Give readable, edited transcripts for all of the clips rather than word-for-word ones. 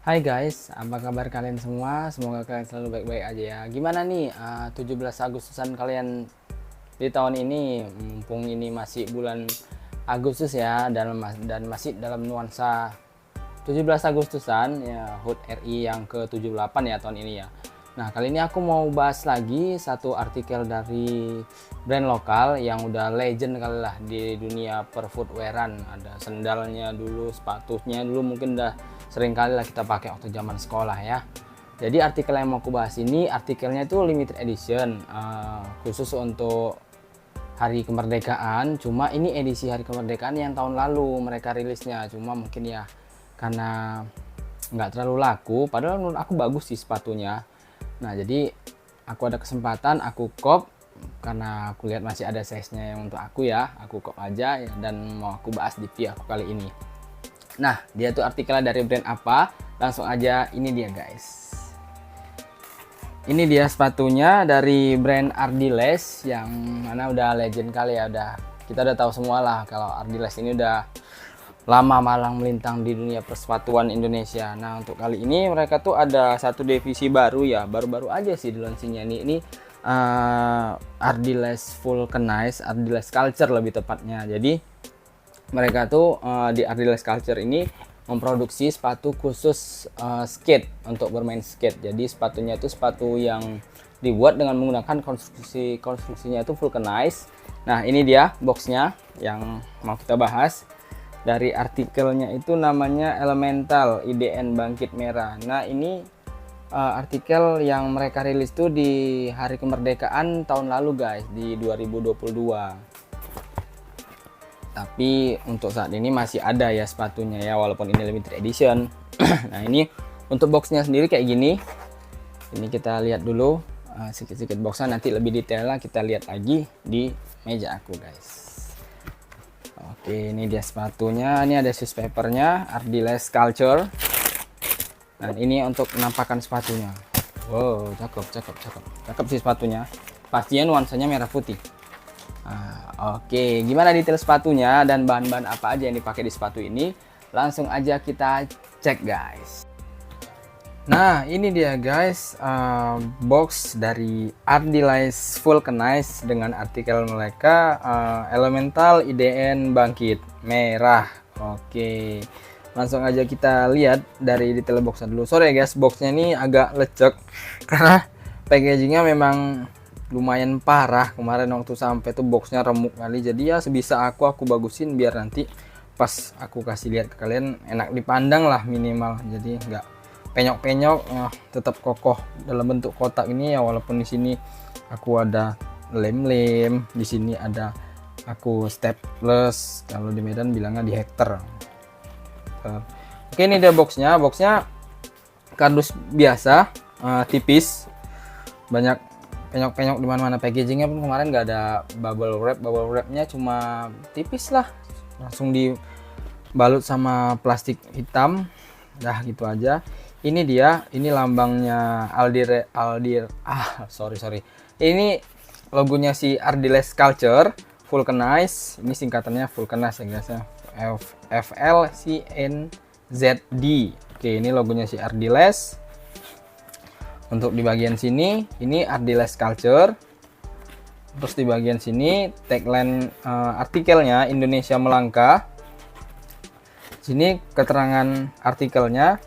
Hai guys, apa kabar kalian semua? Semoga kalian selalu baik-baik aja ya. Gimana nih 17 Agustusan kalian di tahun ini? Mumpung ini masih bulan Agustus ya, dan masih dalam nuansa 17 Agustusan ya, HUT RI yang ke-78 ya tahun ini ya. Nah, kali ini aku mau bahas lagi satu artikel dari brand lokal yang udah legend kali lah di dunia perfootwearan. Ada sendalnya dulu, sepatunya dulu mungkin udah sering kali lah kita pakai waktu zaman sekolah ya. Jadi artikel yang mau aku bahas ini, artikelnya itu limited edition, khusus untuk hari kemerdekaan. Cuma ini edisi hari kemerdekaan yang tahun lalu mereka rilisnya. Cuma mungkin ya karena nggak terlalu laku, padahal menurut aku bagus sih sepatunya. Nah, jadi aku ada kesempatan, aku kop karena aku lihat masih ada size-nya yang untuk aku ya. Aku kop aja ya, dan mau aku bahas di video aku kali ini. Nah, dia tuh artikelnya dari brand apa? Langsung aja, ini dia guys. Ini dia sepatunya dari brand Ardiles yang mana udah legend kali ya, kita udah tahu semua lah kalau Ardiles ini udah lama malang melintang di dunia persepatuan Indonesia. Nah, untuk kali ini mereka tuh ada satu divisi baru ya, baru-baru aja sih di launchingnya ini Ardiles Vulcanize, Ardiles Culture lebih tepatnya. Jadi mereka tuh di Ardiles Culture ini memproduksi sepatu khusus skate, untuk bermain skate. Jadi sepatunya itu sepatu yang dibuat dengan menggunakan konstruksinya itu vulcanize. Nah, ini dia boxnya yang mau kita bahas. Dari artikelnya itu namanya Elemental IDN Bangkit Merah. Nah, ini artikel yang mereka rilis tuh di hari kemerdekaan tahun lalu guys, di 2022. Tapi untuk saat ini masih ada ya sepatunya ya, walaupun ini limited edition. Nah, ini untuk boxnya sendiri kayak gini. Ini kita lihat dulu sedikit-sedikit boxnya, nanti lebih detailnya kita lihat lagi di meja aku guys. Oke, ini dia sepatunya. Ini ada shoes papernya, Ardiles Culture. Dan ini untuk penampakan sepatunya. Wow, cakep sih sepatunya. Pastinya nuansanya merah putih. Oke, gimana detail sepatunya dan bahan-bahan apa aja yang dipakai di sepatu ini? Langsung aja kita cek guys. Nah, ini dia guys, box dari Ardiles Vulcanize dengan artikel mereka Elemental IDN Bangkit Merah. Oke, langsung aja kita lihat dari detail boxnya dulu. Sorry ya guys, boxnya ini agak lecek karena packagingnya memang lumayan parah. Kemarin waktu sampai tuh boxnya remuk kali, jadi ya sebisa aku bagusin biar nanti pas aku kasih lihat ke kalian enak dipandang lah minimal. Jadi nggak penyok-penyok, tetap kokoh dalam bentuk kotak ini ya, walaupun di sini aku ada lem-lem, di sini ada aku staples, kalau di Medan bilangnya di hektar. Oke, ini dia boxnya kardus biasa, tipis, banyak penyok-penyok di mana-mana. Packagingnya pun kemarin nggak ada bubble wrapnya cuma tipis lah, langsung dibalut sama plastik hitam, dah gitu aja. Ini dia, ini lambangnya sorry. Ini logonya si Ardiles Culture Vulcanize. Ini singkatannya Vulcanize ya guys ya. FLCNZD. Oke, ini logonya si Ardiles. Untuk di bagian sini, ini Ardiles Culture. Terus di bagian sini tagline artikelnya Indonesia Melangkah. Sini keterangan artikelnya.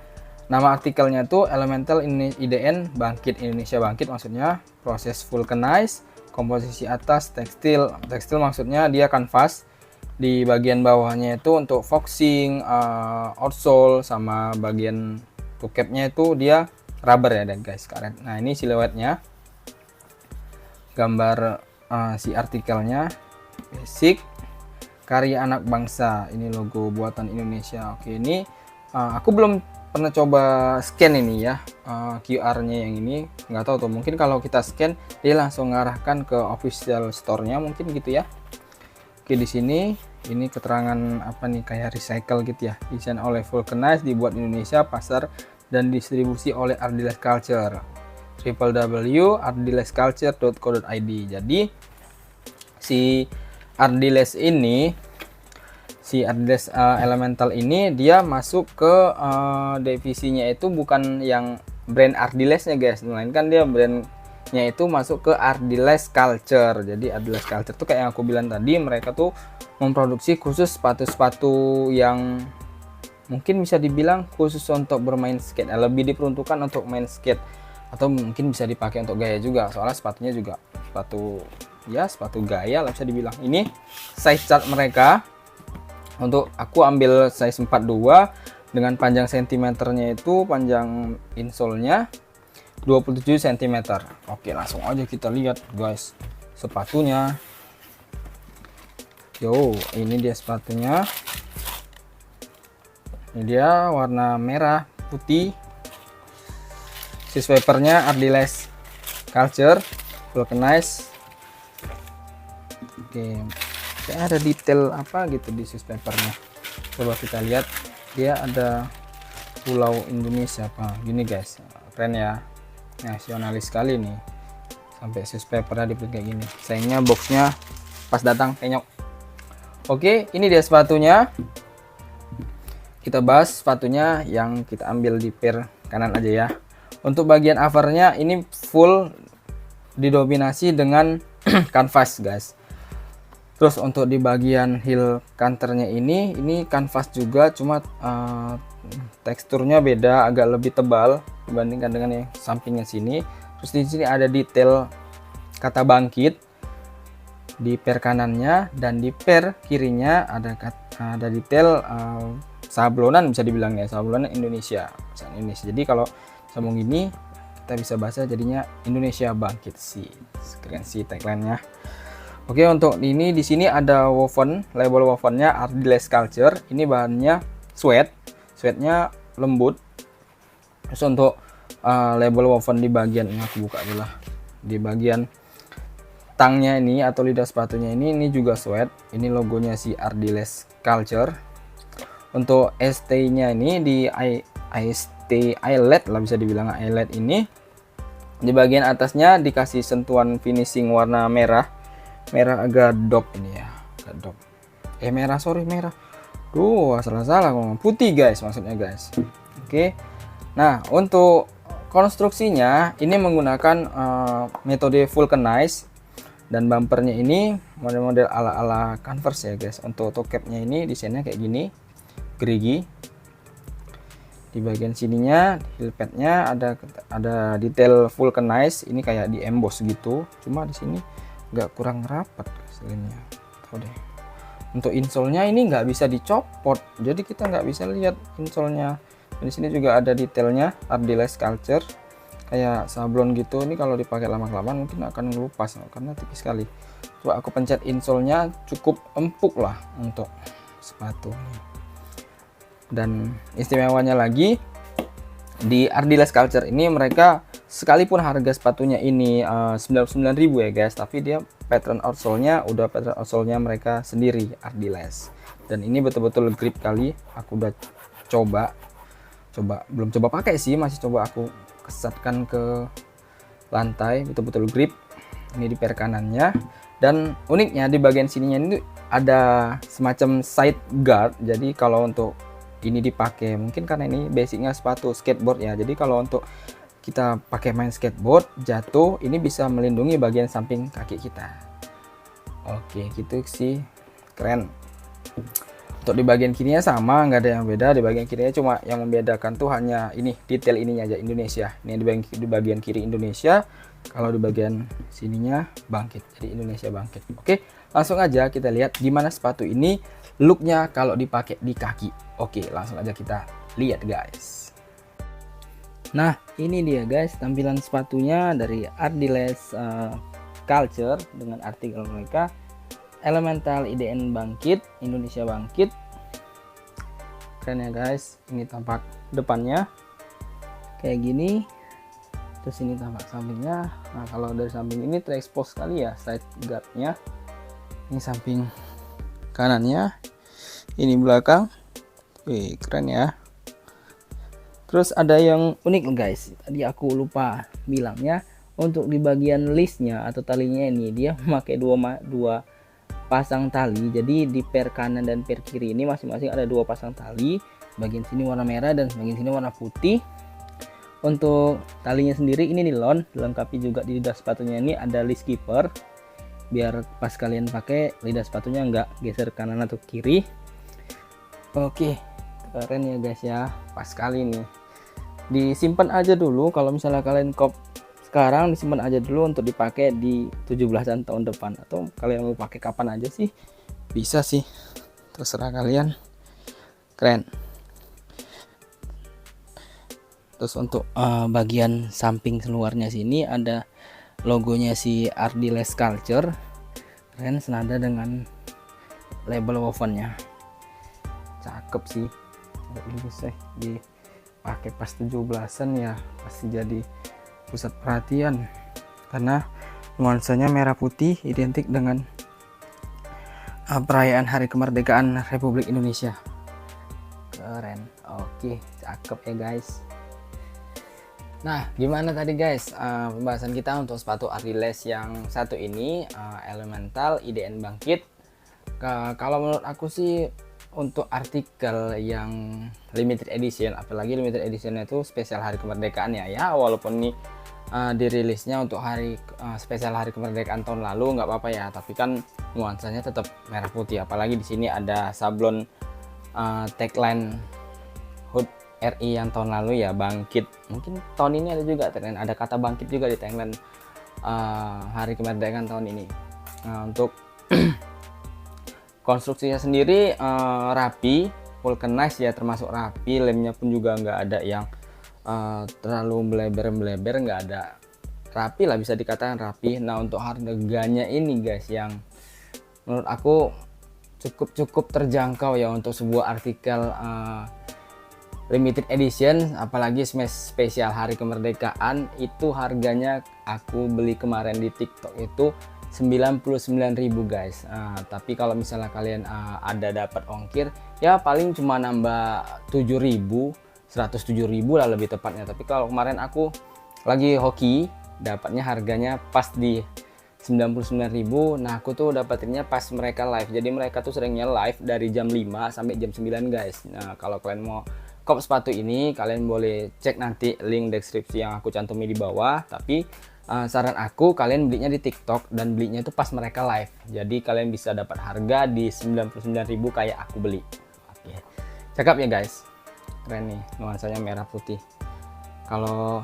Nama artikelnya tuh Elemental IDN Bangkit, Indonesia Bangkit maksudnya, proses vulcanize, komposisi atas tekstil maksudnya dia kanvas, di bagian bawahnya itu untuk foxing, outsole, sama bagian toe-capnya itu dia rubber ya guys, karet. Nah, ini siluetnya, gambar si artikelnya, basic karya anak bangsa, ini logo buatan Indonesia. Oke, ini aku belum pernah coba scan ini ya, QR-nya yang ini nggak tahu tuh, mungkin kalau kita scan dia langsung mengarahkan ke official store-nya mungkin gitu ya. Oke, di sini ini keterangan apa nih, kayak recycle gitu ya, desain oleh Vulcanize, dibuat di Indonesia, pasar dan distribusi oleh Ardiles Culture, www.ardilesculture.co.id. Jadi si Ardiles ini si Adidas Elemental ini dia masuk ke divisinya itu bukan yang brand Ardiles-nya guys, melainkan dia brandnya itu masuk ke Ardiles Culture. Jadi Ardiles Culture tuh kayak yang aku bilang tadi, mereka tuh memproduksi khusus sepatu-sepatu yang mungkin bisa dibilang khusus untuk bermain skate, lebih diperuntukkan untuk main skate, atau mungkin bisa dipakai untuk gaya juga, soalnya sepatunya juga sepatu gaya lah bisa dibilang. Ini size chart mereka. Untuk aku ambil size 42 dengan panjang sentimeternya itu, panjang insole-nya 27 cm. Oke, langsung aja kita lihat guys sepatunya. Yo, ini dia sepatunya. Ini dia warna merah putih. Si swipernya Ardiles Culture vulcanized. Oke, kayak ada detail apa gitu di sus papernya. Coba kita lihat, dia ada pulau Indonesia apa gini guys, keren ya, nasionalis sekali nih, sampai sus papernya dibuat kayak gini. Sayangnya boxnya pas datang penyok. Oke, ini dia sepatunya. Kita bahas sepatunya yang kita ambil di pair kanan aja ya. Untuk bagian overnya ini full didominasi dengan kanvas guys. Terus untuk di bagian heel canternya ini kanvas juga, cuma teksturnya beda, agak lebih tebal dibandingkan dengan yang sampingnya sini. Terus di sini ada detail kata bangkit di per kanannya, dan di per kirinya ada detail sablonan, bisa dibilang ya, sablonan Indonesia, bahasa Indonesia. Jadi kalau sambung gini kita bisa bahasa jadinya Indonesia bangkit sih, keren sih tagline-nya. Oke, untuk ini di sini ada woven, label wovennya Ardiles Culture. Ini bahannya sweatnya lembut. Terus untuk label woven di bagian ini aku buka dulu lah. Di bagian tangnya ini atau lidah sepatunya ini juga sweat. Ini logonya si Ardiles Culture. Untuk ST-nya ini di ST eyelet lah, bisa dibilang eyelet ini. Di bagian atasnya dikasih sentuhan finishing warna merah agak dop ini ya, agak dop. Merah salah ngomong, putih guys maksudnya guys. Oke, nah untuk konstruksinya ini menggunakan metode vulcanize, dan bumpernya ini model-model ala Converse ya guys. Untuk toe capnya ini desainnya kayak gini, gerigi. Di bagian sininya heel padnya ada detail vulcanize, ini kayak di emboss gitu, cuma di sini nggak, kurang rapat hasilnya. Tuh deh. Untuk insole-nya ini nggak bisa dicopot, jadi kita nggak bisa lihat insole-nya. Di sini juga ada detailnya Ardiles Culture, kayak sablon gitu. Ini kalau dipakai lama-kelamaan mungkin akan ngelupas karena tipis sekali. Coba aku pencet insole-nya, cukup empuk lah untuk sepatu. Dan istimewanya lagi di Ardiles Culture ini, mereka sekalipun harga sepatunya ini 99.000 ya guys, tapi dia pattern outsole-nya udah pattern outsole-nya mereka sendiri Ardiles. Dan ini betul-betul grip kali. Aku udah belum coba pakai sih, masih coba aku kesatkan ke lantai, betul-betul grip. Ini di per kanannya, dan uniknya di bagian sininya ini ada semacam side guard. Jadi kalau untuk ini dipakai, mungkin karena ini basicnya sepatu skateboard ya, jadi kalau untuk kita pakai main skateboard jatuh, ini bisa melindungi bagian samping kaki kita. Oke, gitu sih, keren. Untuk di bagian kirinya sama, nggak ada yang beda. Di bagian kirinya cuma yang membedakan tuh hanya ini, detail ininya aja Indonesia. Ini di bagian kiri Indonesia, kalau di bagian sininya bangkit, jadi Indonesia bangkit. Oke, langsung aja kita lihat gimana sepatu ini looknya kalau dipakai di kaki. Oke, langsung aja kita lihat guys. Nah, ini dia guys tampilan sepatunya dari Ardiles Culture dengan artikel mereka Elemental IDN bangkit, Indonesia bangkit. Keren ya guys. Ini tampak depannya kayak gini. Terus ini tampak sampingnya. Nah, kalau dari samping ini terekspos sekali ya side guardnya. Ini samping kanannya, ini belakang. Wih, keren ya. Terus ada yang unik guys, tadi aku lupa bilangnya, untuk di bagian listnya atau talinya ini dia memakai dua pasang tali. Jadi di per kanan dan per kiri ini masing-masing ada 2 pasang tali. Bagian sini warna merah dan bagian sini warna putih. Untuk talinya sendiri ini nilon, dilengkapi juga di lidah sepatunya ini ada list keeper, biar pas kalian pakai lidah sepatunya nggak geser kanan atau kiri. Oke, keren ya guys ya, pas sekali nih. Disimpan aja dulu, kalau misalnya kalian kop sekarang disimpan aja dulu untuk dipakai di 17-an tahun depan, atau kalian mau pakai kapan aja sih bisa sih, terserah kalian. Keren. Terus untuk bagian samping luarnya sini ada logonya si Ardiles Culture, keren, senada dengan label wovennya, cakep sih. Ini bisa dipakai pas 17-an ya, pasti jadi pusat perhatian karena nuansanya merah putih identik dengan perayaan Hari Kemerdekaan Republik Indonesia. Keren. Oke, cakep ya guys. Nah, gimana tadi guys pembahasan kita untuk sepatu Ardiles yang satu ini, Elemental IDN Bangkit. Kalau menurut aku sih untuk artikel yang limited edition, apalagi limited editionnya itu spesial Hari Kemerdekaan ya, walaupun ini dirilisnya untuk spesial Hari Kemerdekaan tahun lalu nggak apa-apa ya, tapi kan nuansanya tetap merah putih, apalagi di sini ada sablon tagline HUT RI yang tahun lalu ya, bangkit. Mungkin tahun ini ada juga tagline, ada kata bangkit juga di tagline Hari Kemerdekaan tahun ini. Untuk konstruksinya sendiri rapi, vulcanized ya, termasuk rapi. Lemnya pun juga nggak ada yang terlalu melebar-melebar, nggak ada, rapi lah, bisa dikatakan rapi. Nah, untuk harganya ini guys yang menurut aku cukup terjangkau ya untuk sebuah artikel limited edition, apalagi spesial Hari Kemerdekaan. Itu harganya aku beli kemarin di TikTok itu 99.000 guys. Tapi kalau misalnya kalian ada dapat ongkir ya paling cuma nambah 7.000, 107.000 lah lebih tepatnya. Tapi kalau kemarin aku lagi hoki dapatnya harganya pas di 99.000. Nah, aku tuh dapatinnya pas mereka live. Jadi mereka tuh seringnya live dari jam 5 sampai jam 9 guys. Nah, kalau kalian mau kop sepatu ini kalian boleh cek nanti link deskripsi yang aku cantumi di bawah. Tapi saran aku kalian belinya di TikTok dan belinya itu pas mereka live. Jadi kalian bisa dapat harga di 99.000 kayak aku beli. Oke. Cakep ya guys. Keren nih, nuansanya merah putih. Kalau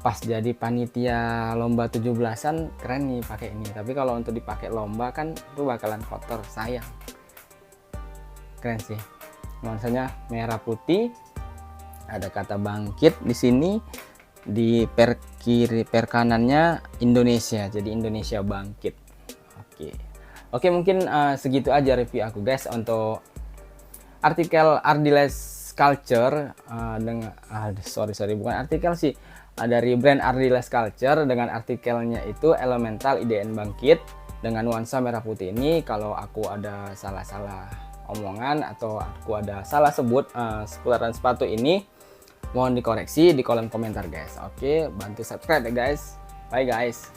pas jadi panitia lomba 17-an keren nih pakai ini. Tapi kalau untuk dipakai lomba kan itu bakalan kotor, sayang. Keren sih. Nuansanya merah putih, ada kata bangkit di sini, di per kiri per kanannya Indonesia, jadi Indonesia bangkit. Oke, mungkin segitu aja review aku guys untuk artikel Ardiles Culture dengan bukan artikel sih, dari brand Ardiles Culture dengan artikelnya itu Elemental IDN Bangkit dengan nuansa merah putih ini. Kalau aku ada salah-salah omongan atau aku ada salah sebut seputaran sepatu ini, mohon dikoreksi di kolom komentar guys. Oke, bantu subscribe ya guys. Bye guys.